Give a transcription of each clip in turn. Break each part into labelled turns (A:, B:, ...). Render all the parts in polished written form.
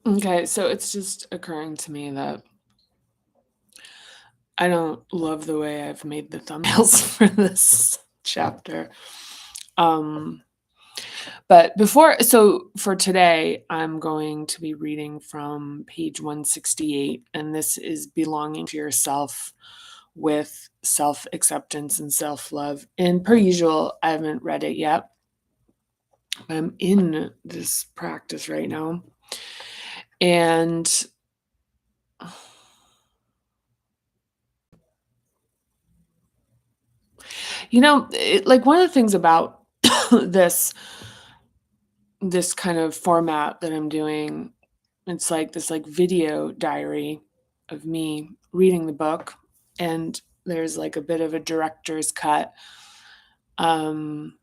A: Okay, so it's just occurring to me that I don't love the way I've made the thumbnails for this chapter. Um, but for today, I'm going to be reading from page 168, and this is belonging to yourself with self acceptance and self love. And per usual, I haven't read it yet. I'm in this practice right now. And like one of the things about this this kind of format that I'm doing, it's like this like video diary of me reading the book, and there's like a bit of a director's cut. Um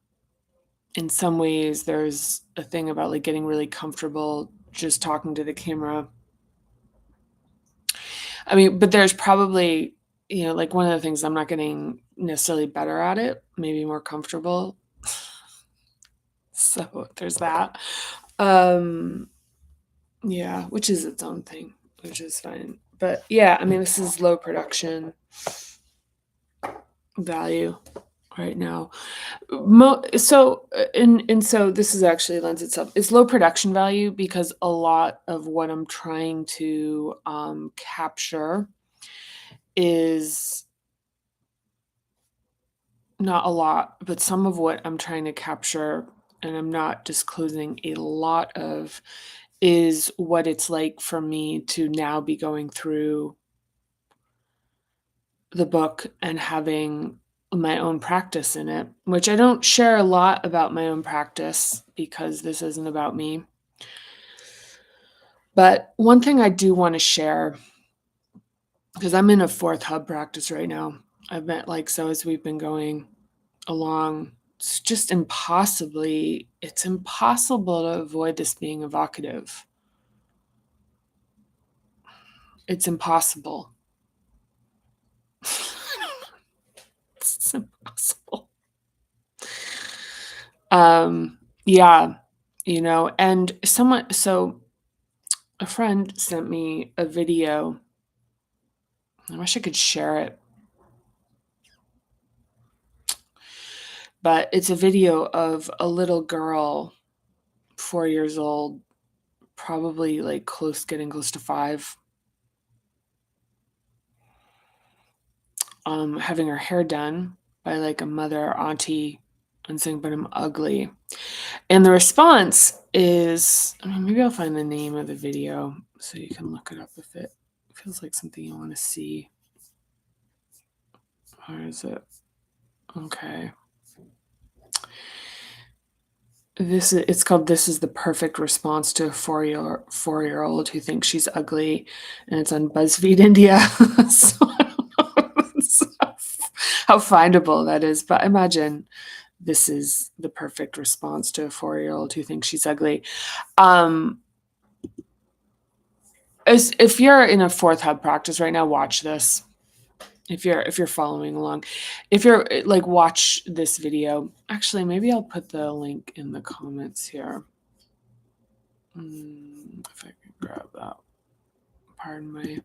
A: in some ways there's a thing about like getting really comfortable just talking to the camera. I mean, but there's probably, like one of the things I'm not getting necessarily better at it, maybe more comfortable. So there's that. Um, yeah, which is its own thing, which is fine. But yeah, I mean, this is low production value right now. So this is actually lends itself. It's low production value because a lot of what I'm trying to capture is not a lot, but some of what I'm trying to capture, and I'm not disclosing a lot of, is what it's like for me to now be going through the book and having my own practice in it, which I don't share a lot about my own practice because this isn't about me. But one thing I do want to share, because I'm in a fourth hub practice right now. I've met so as we've been going along, it's impossible to avoid this being evocative. It's impossible. It's impossible. Yeah, and a friend sent me a video. I wish I could share it, but it's a video of a little girl, 4 years old, probably like getting close to 5, having her hair done by like a mother or auntie and saying, "But I'm ugly." And the response is, I mean, maybe I'll find the name of the video so you can look it up if it feels like something you want to see. Where is it? Okay. It's called "This is the Perfect Response to a 4-year-old who thinks she's ugly," and it's on BuzzFeed India. So I don't know how findable that is, but imagine this is the perfect response to a 4-year-old who thinks she's ugly. If you're in a fourth hub practice right now, watch this. If you're following along, if you're like, watch this video. Actually, maybe I'll put the link in the comments here. If I can grab that. Pardon me.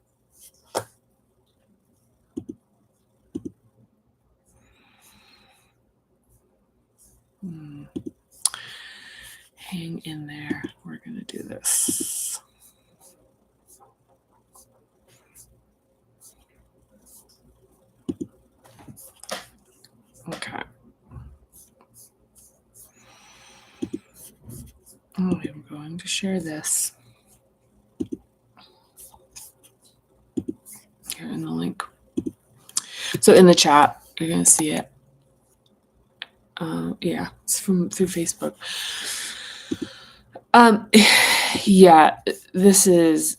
A: Hang in there. We're gonna do this. Okay. Oh, I'm going to share this. Here in the link. So in the chat, you're gonna see it. Yeah, it's through Facebook. Yeah, this is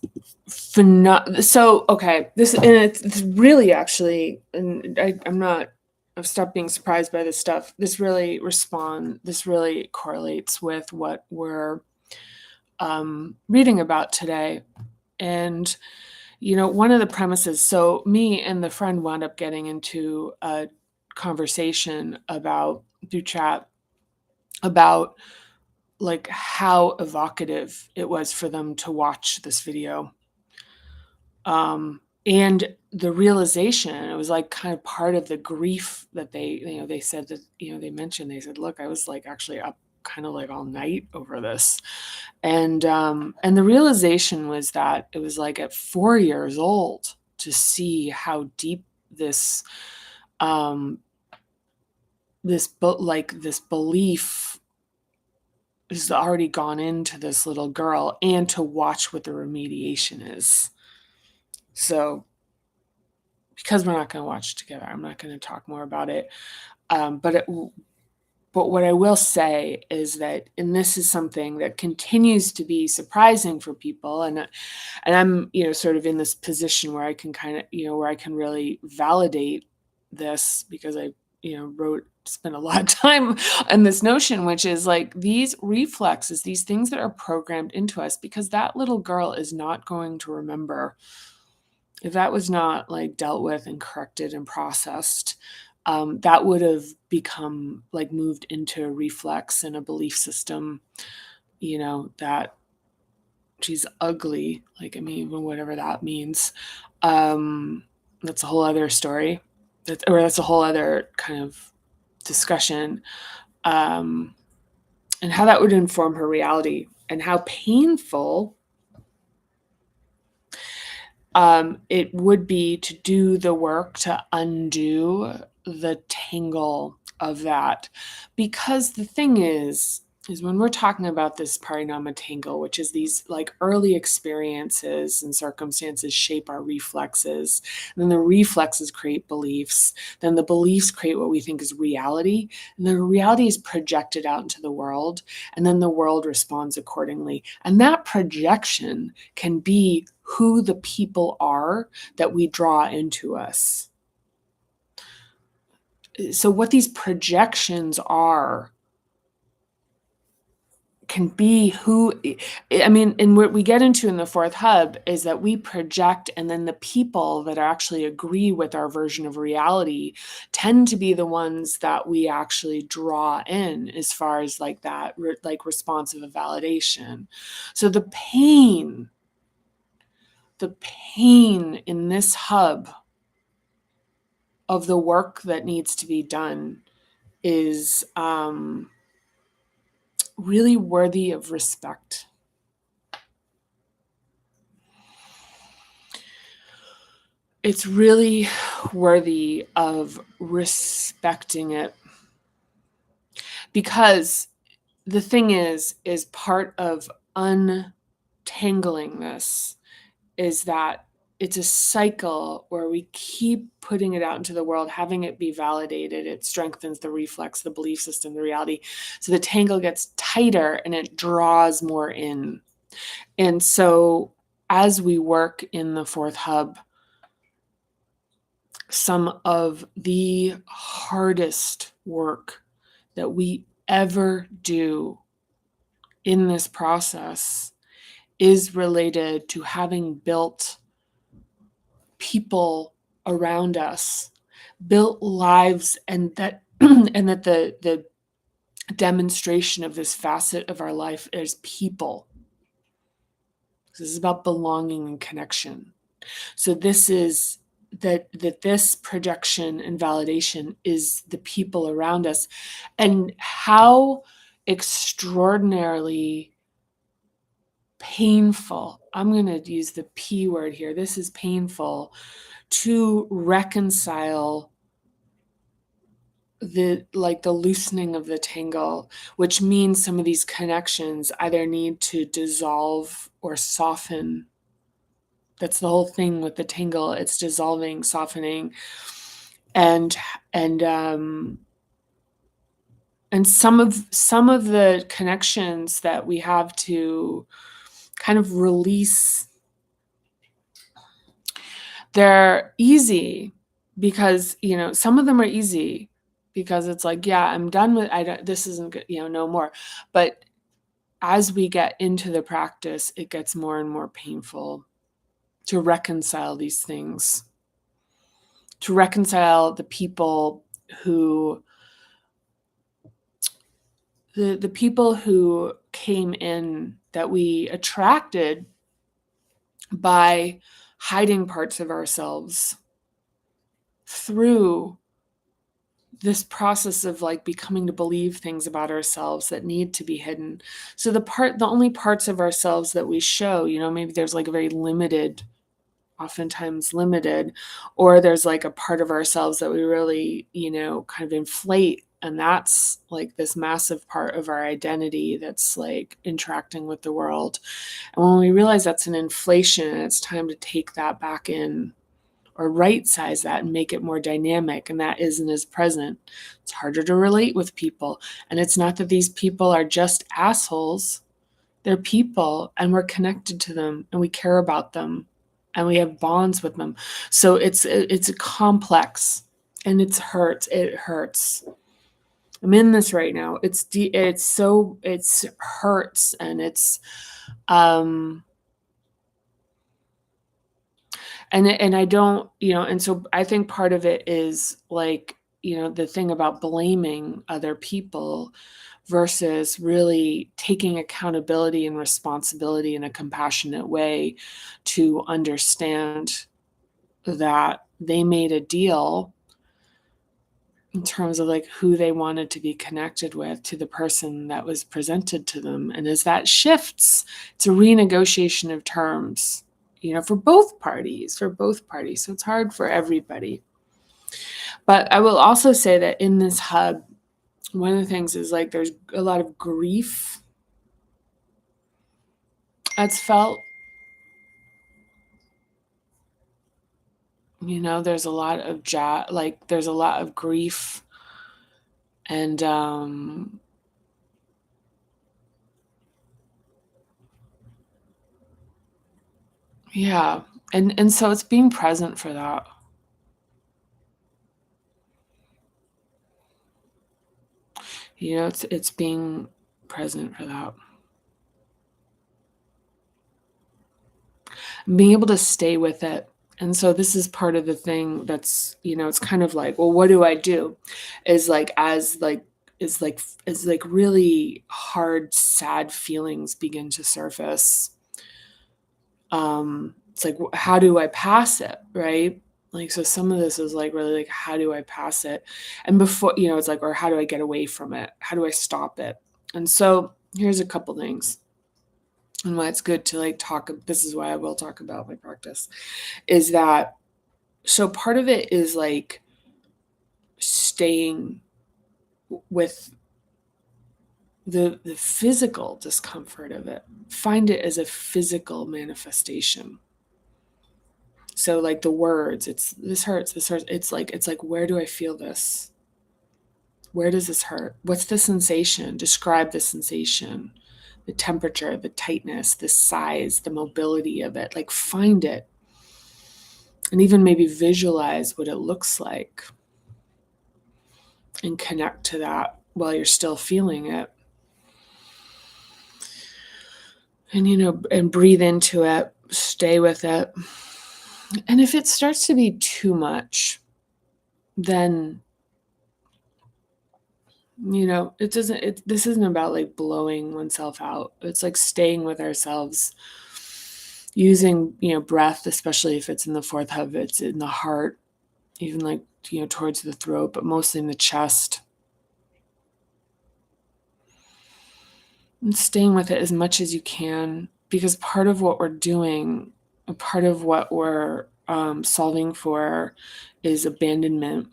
A: phenomenal. So okay, it's really actually, and I've stopped being surprised by this stuff. This really correlates with what we're reading about today. And one of the premises, so me and the friend wound up getting into a conversation through chat about like how evocative it was for them to watch this video. And the realization, it was like kind of part of the grief that they said that, they mentioned, they said, look, I was like actually up kind of like all night over this. And the realization was that it was like at 4 years old to see how deep this, this belief has already gone into this little girl, and to watch what the remediation is. So, because we're not going to watch it together, I'm not going to talk more about it. But what I will say is that, and this is something that continues to be surprising for people, and I'm, sort of in this position where I can kind of, where I can really validate this, because I, spent a lot of time on this notion, which is like these reflexes, these things that are programmed into us, because that little girl is not going to remember if that was not like dealt with and corrected and processed. That would have become like moved into a reflex and a belief system, that she's ugly. Like, I mean, whatever that means. That's a whole other story. That's a whole other kind of discussion. And how that would inform her reality, and how painful it would be to do the work to undo the tangle of that. Because the thing is when we're talking about this parinama tangle, which is these like early experiences and circumstances shape our reflexes, and then the reflexes create beliefs, then the beliefs create what we think is reality, and the reality is projected out into the world, and then the world responds accordingly. And that projection can be who the people are that we draw into us. So what these projections are can be and what we get into in the fourth hub is that we project, and then the people that actually agree with our version of reality tend to be the ones that we actually draw in, as far as like that, like responsive validation. So the pain in this hub of the work that needs to be done is really worthy of respect. It's really worthy of respecting it, because the thing is part of untangling this is that it's a cycle where we keep putting it out into the world, having it be validated. It strengthens the reflex, the belief system, the reality. So the tangle gets tighter and it draws more in. And so as we work in the fourth hub, some of the hardest work that we ever do in this process is related to having built people around us, built lives, and that and that the demonstration of this facet of our life is people. This is about belonging and connection. So this is that this projection and validation is the people around us, and how extraordinarily painful. I'm going to use the P word here. This is painful to reconcile the loosening of the tangle, which means some of these connections either need to dissolve or soften. That's the whole thing with the tangle. It's dissolving, softening, and some of the connections that we have to kind of release. They're easy because, some of them are easy because it's like, yeah, I'm done with, this isn't good, no more. But as we get into the practice, it gets more and more painful to reconcile these things, to reconcile the people who the people who came in that we attracted by hiding parts of ourselves through this process of like becoming to believe things about ourselves that need to be hidden. So the only parts of ourselves that we show, maybe there's like a very limited, oftentimes limited, or there's like a part of ourselves that we really, kind of inflate. And that's like this massive part of our identity that's like interacting with the world. And when we realize that's an inflation, it's time to take that back in or right size that and make it more dynamic. And that isn't as present. It's harder to relate with people. And it's not that these people are just assholes. They're people and we're connected to them and we care about them and we have bonds with them. So it's a complex and it hurts. I'm in this right now. It hurts and it's and I don't, and so I think part of it is like, the thing about blaming other people versus really taking accountability and responsibility in a compassionate way to understand that they made a deal in terms of like who they wanted to be connected with to the person that was presented to them. And as that shifts, it's a renegotiation of terms, for both parties. So it's hard for everybody. But I will also say that in this hub, one of the things is like there's a lot of grief that's felt. There's a lot of there's a lot of grief and yeah. And so it's being present for that. It's being present for that. Being able to stay with it. And so this is part of the thing that's, it's kind of like, well, what do I do? Is like as really hard, sad feelings begin to surface. It's like, how do I pass it? Right? Like, so some of this is like really like, how do I pass it? And before, it's like, or how do I get away from it? How do I stop it? And so here's a couple things. And why it's good to like this is why I will talk about my practice, is that, so part of it is like staying with the physical discomfort of it. Find it as a physical manifestation. So like the words, it's this hurts. It's like, where do I feel this? Where does this hurt? What's the sensation? Describe the sensation, the temperature, the tightness, the size, the mobility of it. Like find it. And even maybe visualize what it looks like and connect to that while you're still feeling it. And, and breathe into it, stay with it. And if it starts to be too much, then, this isn't about like blowing oneself out. It's like staying with ourselves, using, breath, especially if it's in the fourth hub, it's in the heart, even like, towards the throat, but mostly in the chest. And staying with it as much as you can, because part of what we're doing, part of what we're solving for is abandonment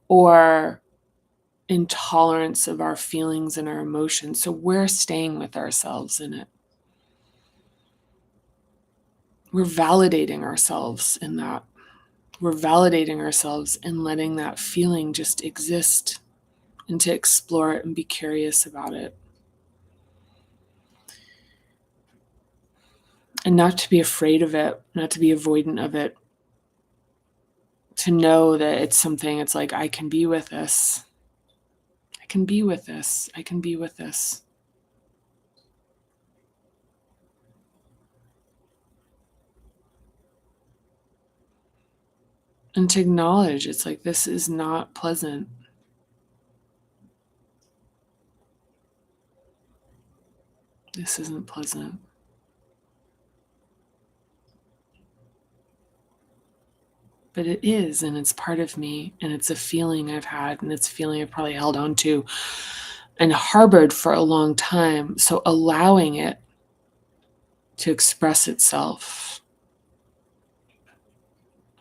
A: or intolerance of our feelings and our emotions. So we're staying with ourselves in it. We're validating ourselves in that. We're validating ourselves in letting that feeling just exist and to explore it and be curious about it. And not to be afraid of it, not to be avoidant of it. To know that it's something, it's like, I can be with this. I can be with this. I can be with this. And to acknowledge it's like, this is not pleasant. This isn't pleasant. But it is, and it's part of me, and it's a feeling I've had, and it's a feeling I've probably held on to and harbored for a long time. So allowing it to express itself,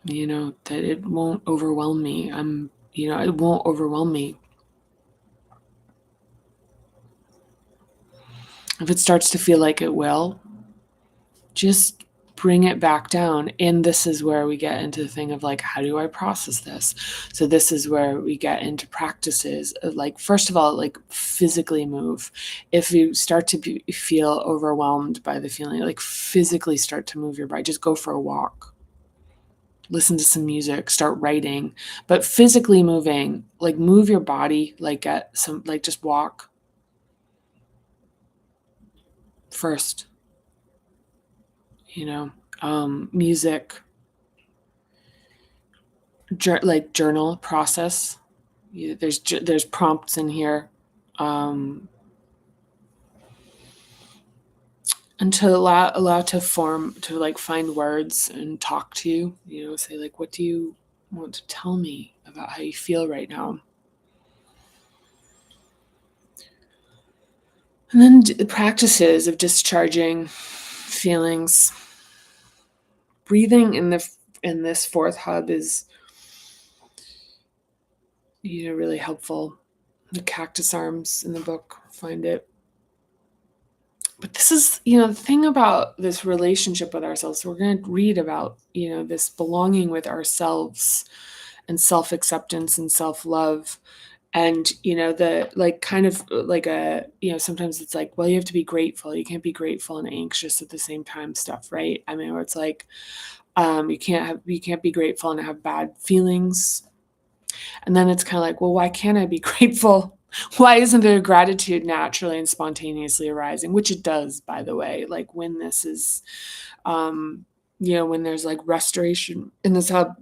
A: that it won't overwhelm me. It won't overwhelm me. If it starts to feel like it will, just bring it back down. And this is where we get into the thing of like, how do I process this? So this is where we get into practices of like, first of all, like physically move. If you start to feel overwhelmed by the feeling, like physically start to move your body, just go for a walk. Listen to some music, start writing, but physically moving, like move your body, like just walk first, music, like journal process. There's prompts in here, and to allow to like find words and talk to you, say like, what do you want to tell me about how you feel right now? And then the practices of discharging feelings. Breathing in this fourth hub is really helpful. The cactus arms in the book, find it. But this is, the thing about this relationship with ourselves. So we're going to read about, this belonging with ourselves and self-acceptance and self-love. And, the like kind of like sometimes it's like, well, you have to be grateful. You can't be grateful and anxious at the same time stuff, right? I mean, where it's like, you can't be grateful and have bad feelings. And then it's kind of like, well, why can't I be grateful? Why isn't there gratitude naturally and spontaneously arising? Which it does, by the way. Like when this is, when there's like restoration in this hub,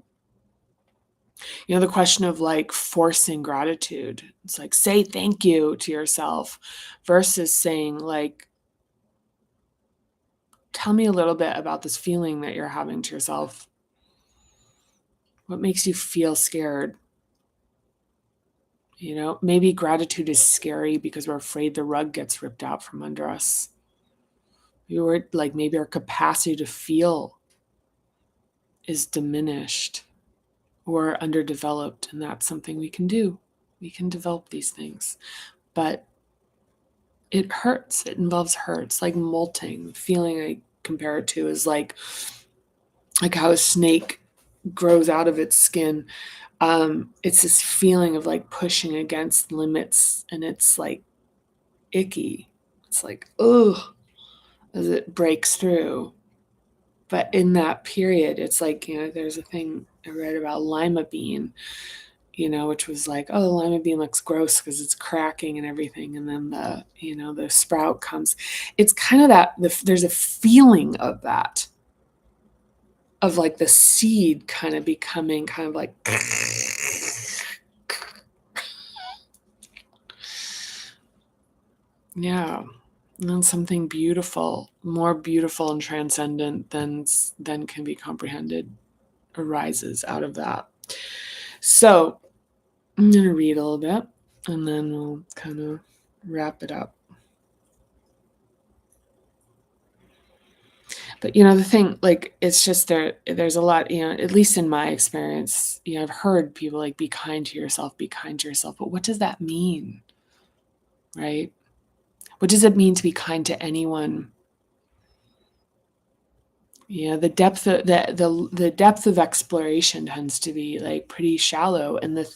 A: the question of like forcing gratitude. It's like, say thank you to yourself versus saying like, tell me a little bit about this feeling that you're having to yourself. What makes you feel scared? Maybe gratitude is scary because we're afraid the rug gets ripped out from under us. Maybe our capacity to feel is diminished or underdeveloped, and that's something we can do. We can develop these things, but it hurts. It involves hurts, like molting. The feeling I compare it to is like how a snake grows out of its skin. It's this feeling of like pushing against limits, and it's like icky. It's like, ugh, as it breaks through. But in that period, it's like, there's a thing I read about lima bean, which was like, oh, the lima bean looks gross because it's cracking and everything. And then the sprout comes. It's kind of that, there's a feeling of that, of like the seed kind of becoming kind of like, yeah. And then something beautiful, more beautiful and transcendent than can be comprehended, arises out of that. So I'm going to read a little bit and then we'll kind of wrap it up. But the thing, like, it's just there's a lot, at least in my experience, I've heard people like, be kind to yourself, but what does that mean? Right? What does it mean to be kind to anyone? The depth of the depth of exploration tends to be like pretty shallow, and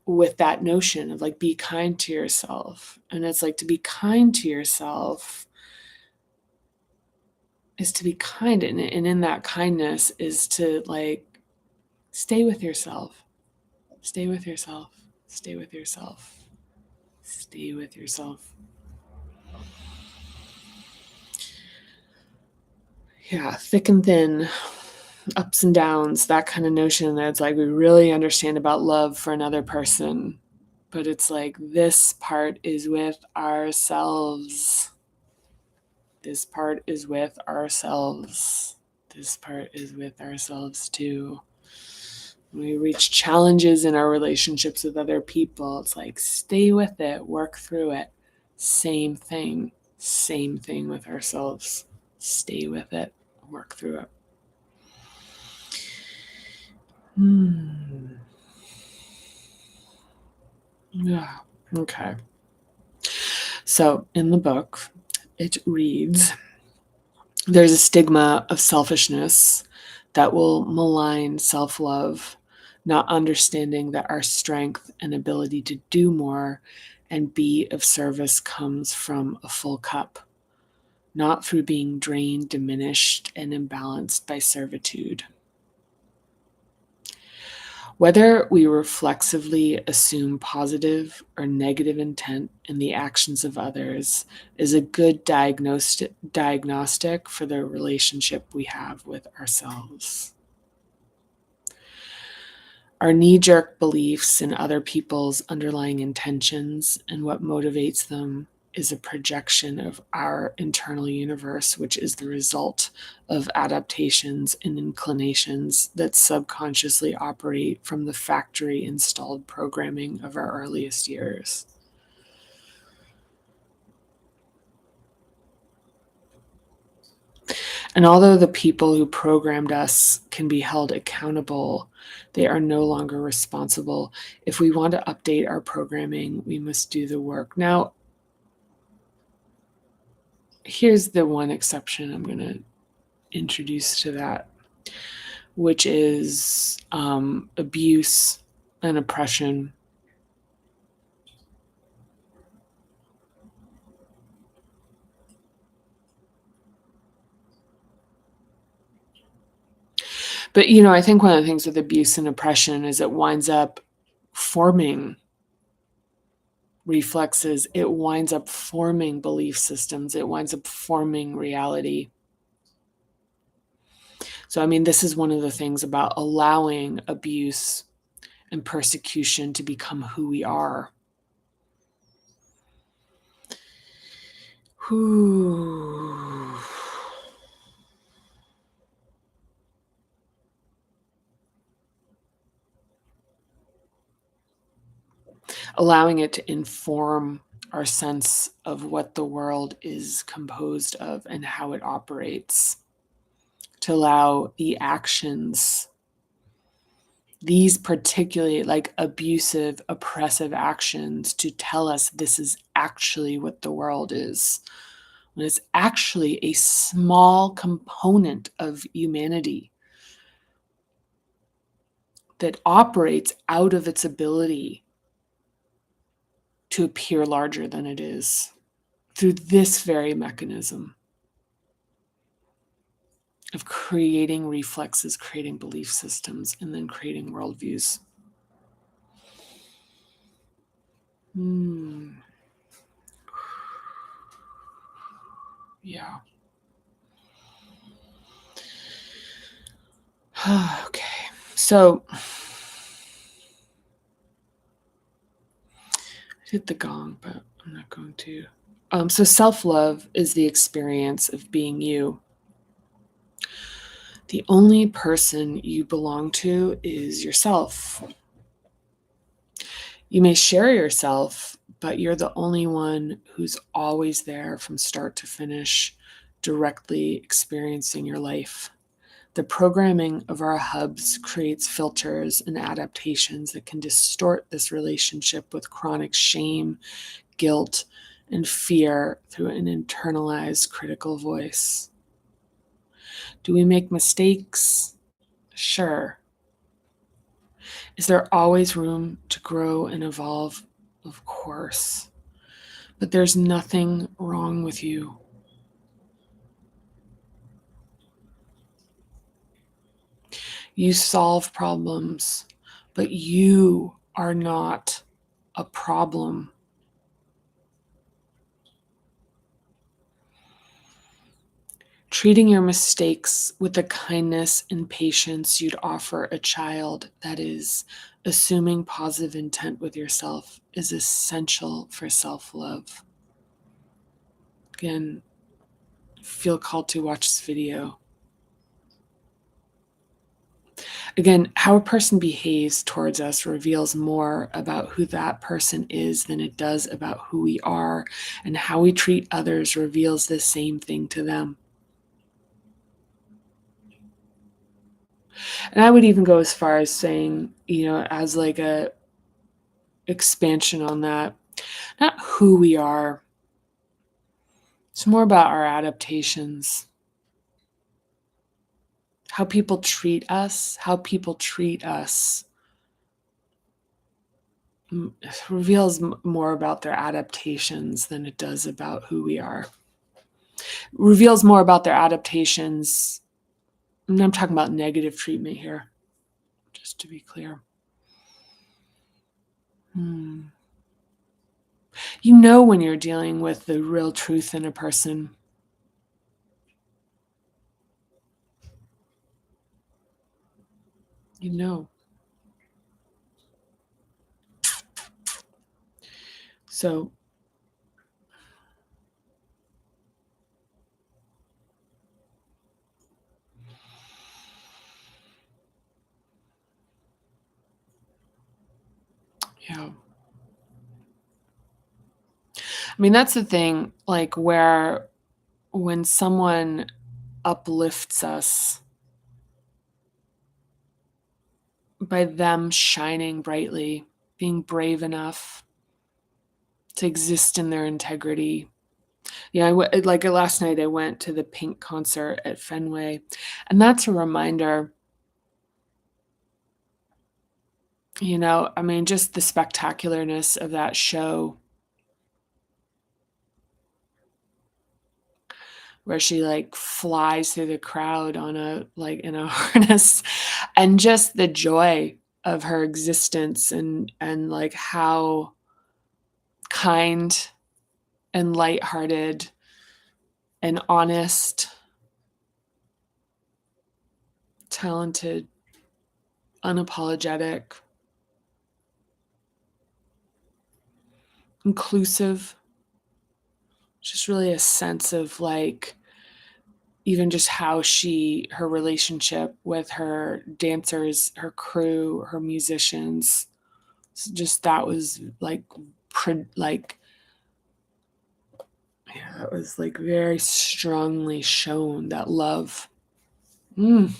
A: with that notion of like, be kind to yourself. And it's like, to be kind to yourself is to be kind, and in that kindness is to like stay with yourself, stay with yourself, stay with yourself, stay with yourself. Yeah, thick and thin, ups and downs, that kind of notion that it's like we really understand about love for another person, but it's like this part is with ourselves. This part is with ourselves. This part is with ourselves too. When we reach challenges in our relationships with other people, it's like stay with it, work through it. Same thing with ourselves. Stay with it, work through it. Yeah, okay. So in the book, it reads, there's a stigma of selfishness that will malign self-love, not understanding that our strength and ability to do more and be of service comes from a full cup, not through being drained, diminished, and imbalanced by servitude. Whether we reflexively assume positive or negative intent in the actions of others is a good diagnostic for the relationship we have with ourselves. Our knee-jerk beliefs in other people's underlying intentions and what motivates them is a projection of our internal universe, which is the result of adaptations and inclinations that subconsciously operate from the factory installed programming of our earliest years. And although the people who programmed us can be held accountable, they are no longer responsible. If we want to update our programming, we must do the work. Now, here's the one exception I'm going to introduce to that, which is abuse and oppression. But, I think one of the things with abuse and oppression is it winds up forming reflexes, it winds up forming belief systems, it winds up forming reality. So, this is one of the things about allowing abuse and persecution to become who we are. Allowing it to inform our sense of what the world is composed of and how it operates. To allow the actions, these particularly like abusive, oppressive actions, to tell us this is actually what the world is. When it's actually a small component of humanity that operates out of its ability to appear larger than it is through this very mechanism of creating reflexes, creating belief systems, and then creating worldviews. Yeah. Okay. So I hit the gong, but I'm not going to. So self-love is the experience of being you. The only person you belong to is yourself. You may share yourself, but you're the only one who's always there from start to finish, directly experiencing your life. The programming of our hubs creates filters and adaptations that can distort this relationship with chronic shame, guilt, and fear through an internalized critical voice. Do we make mistakes? Sure. Is there always room to grow and evolve? Of course. But there's nothing wrong with you. You solve problems, but you are not a problem. Treating your mistakes with the kindness and patience you'd offer a child, that is, assuming positive intent with yourself, is essential for self-love. Again, feel called to watch this video. Again, how a person behaves towards us reveals more about who that person is than it does about who we are, and how we treat others reveals the same thing to them. And I would even go as far as saying, as like a expansion on that, not who we are. It's more about our adaptations. How people treat us, reveals more about their adaptations than it does about who we are. Reveals more about their adaptations, and I'm talking about negative treatment here, just to be clear. You know when you're dealing with the real truth in a person. You know. So yeah. I mean, that's the thing, like when someone uplifts us by them shining brightly, being brave enough to exist in their integrity. Yeah, like last night I went to the Pink concert at Fenway, and that's a reminder, I mean, just the spectacularness of that show, where she like flies through the crowd on in a harness, and just the joy of her existence, and like how kind and lighthearted and honest, talented, unapologetic, inclusive. Just really a sense of like, even just how her relationship with her dancers, her crew, her musicians, just that was like, yeah, that was like very strongly shown, that love. Mm.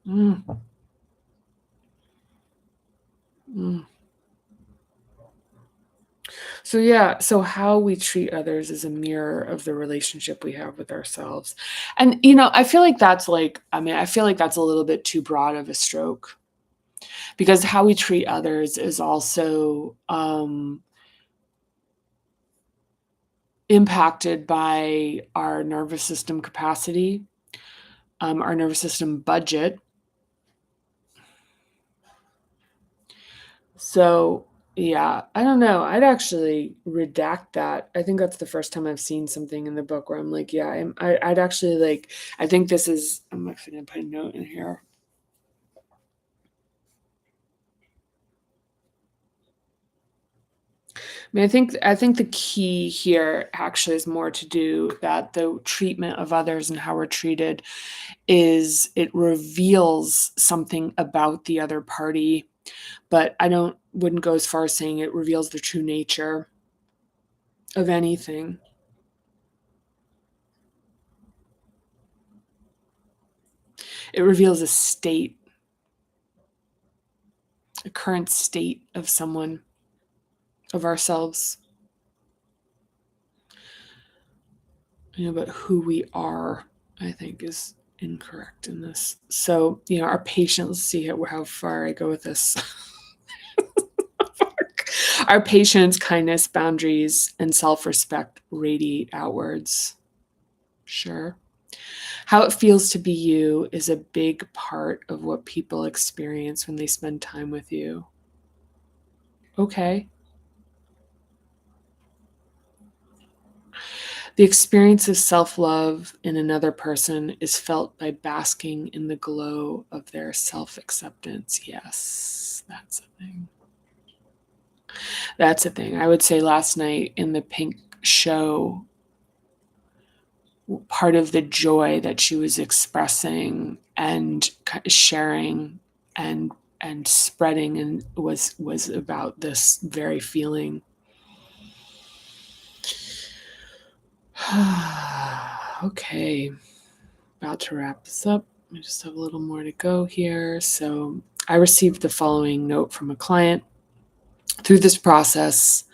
A: Mm. Mm. So yeah, so how we treat others is a mirror of the relationship we have with ourselves. And I feel like I feel like that's a little bit too broad of a stroke, because how we treat others is also impacted by our nervous system capacity, our nervous system budget. So yeah, I don't know. I'd actually redact that. I think that's the first time I've seen something in the book where I'm like, yeah, I'd actually like, I think this is, I'm actually going to put a note in here. I mean, I think the key here actually is more to do that the treatment of others and how we're treated is it reveals something about the other party, but wouldn't go as far as saying it reveals the true nature of anything. It reveals a current state of someone, of ourselves, but who we are, I think, is incorrect in this. So, our patience, see how far I go with this. Our patience, kindness, boundaries, and self-respect radiate outwards. Sure. How it feels to be you is a big part of what people experience when they spend time with you. Okay. The experience of self-love in another person is felt by basking in the glow of their self-acceptance. Yes, that's a thing. That's a thing. I would say last night in the Pink show, part of the joy that she was expressing and sharing and spreading and was about this very feeling. Okay, about to wrap this up. I just have a little more to go here. So I received the following note from a client. Through this process,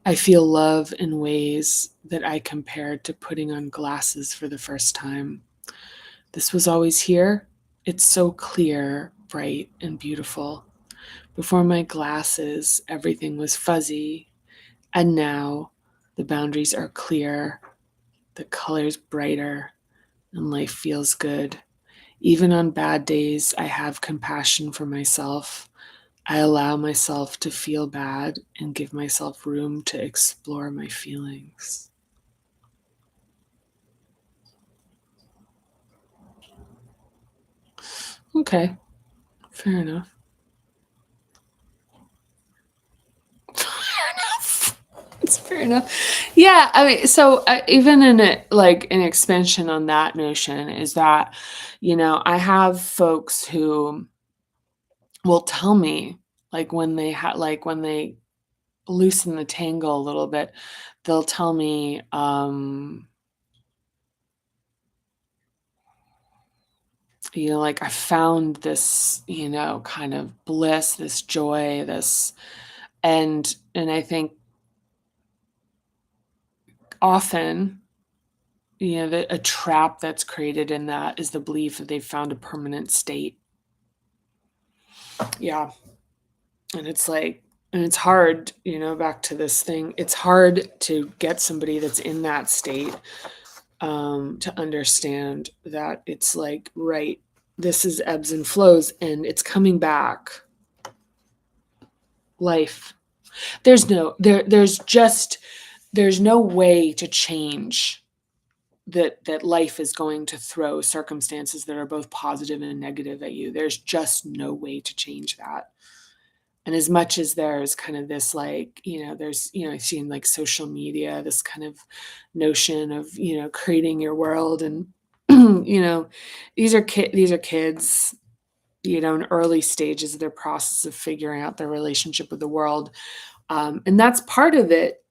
A: I feel love in ways that I compared to putting on glasses for the first time. This was always here. It's so clear, bright, and beautiful. Before my glasses, everything was fuzzy, and now the boundaries are clear, the colors brighter, and life feels good. Even on bad days, I have compassion for myself. I allow myself to feel bad and give myself room to explore my feelings. Okay, fair enough. Fair enough. It's fair enough. Yeah, I mean, so even in it, like an expansion on that notion is that, I have folks who will tell me, like when they loosen the tangle a little bit, they'll tell me, like I found this, kind of bliss, this joy, this, and I think often, a trap that's created in that is the belief that they've found a permanent state. Yeah. And it's like, and it's hard, back to this thing. It's hard to get somebody that's in that state to understand that it's like, right, this is ebbs and flows and it's coming back. Life. There's no way to change that life is going to throw circumstances that are both positive and negative at you. There's just no way to change that. And as much as there's kind of this like, there's, I've seen like social media, this kind of notion of, creating your world and, these are kids, in early stages of their process of figuring out their relationship with the world. And that's part of it,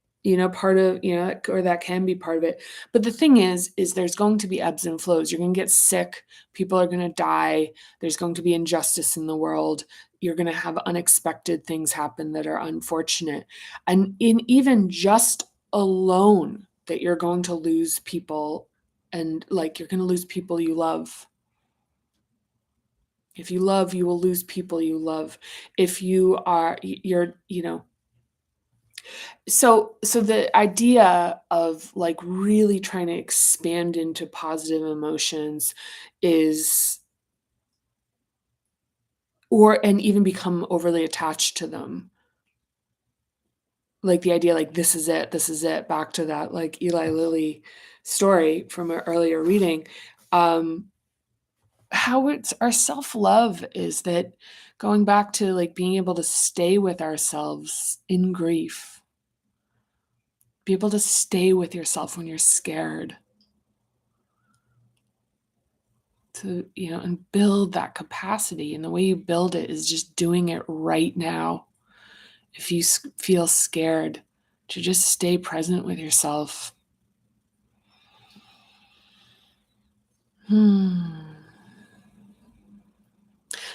A: part of, or that can be part of it. But the thing is there's going to be ebbs and flows. You're going to get sick. People are going to die. There's going to be injustice in the world. You're going to have unexpected things happen that are unfortunate. And in even just alone that you're going to lose people and like you're going to lose people you love. If you love, you will lose people you love. If you are, you're, so the idea of like really trying to expand into positive emotions is and even become overly attached to them. Like the idea like this is it, back to that like Eli Lilly story from an earlier reading. How it's our self-love is that going back to like being able to stay with ourselves in grief. Be able to stay with yourself when you're scared. To, and build that capacity. And the way you build it is just doing it right now. If you feel scared, to just stay present with yourself.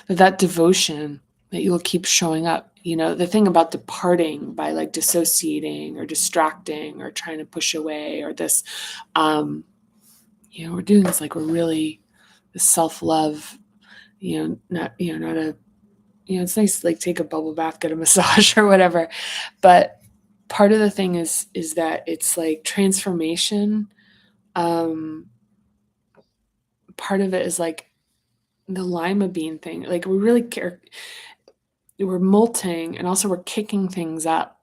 A: That devotion that you'll keep showing up. The thing about departing by like dissociating or distracting or trying to push away or this, we're doing this like we're really the self-love, not a, it's nice to like take a bubble bath, get a massage or whatever. But part of the thing is that it's like transformation. Part of it is like the lima bean thing. Like we really care. We're molting and also we're kicking things up.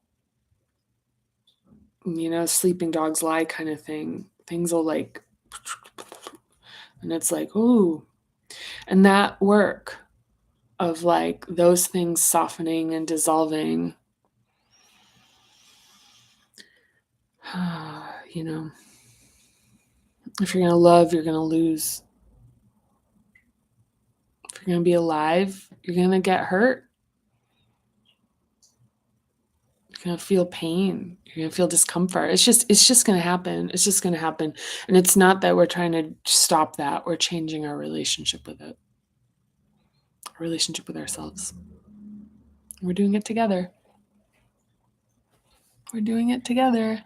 A: Sleeping dogs lie kind of thing. Things will like, and it's like, ooh. And that work of like those things softening and dissolving, If you're going to love, you're going to lose. If you're going to be alive, you're going to get hurt. You're going to feel pain. You're going to feel discomfort. It's just going to happen. It's just going to happen. And it's not that we're trying to stop that. We're changing our relationship with it, our relationship with ourselves. We're doing it together. We're doing it together.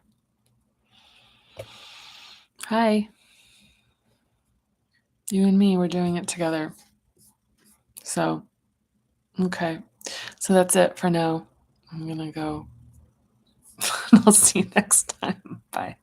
A: Hi. You and me, we're doing it together. So, okay. So that's it for now. I'm going to go. I'll see you next time. Bye.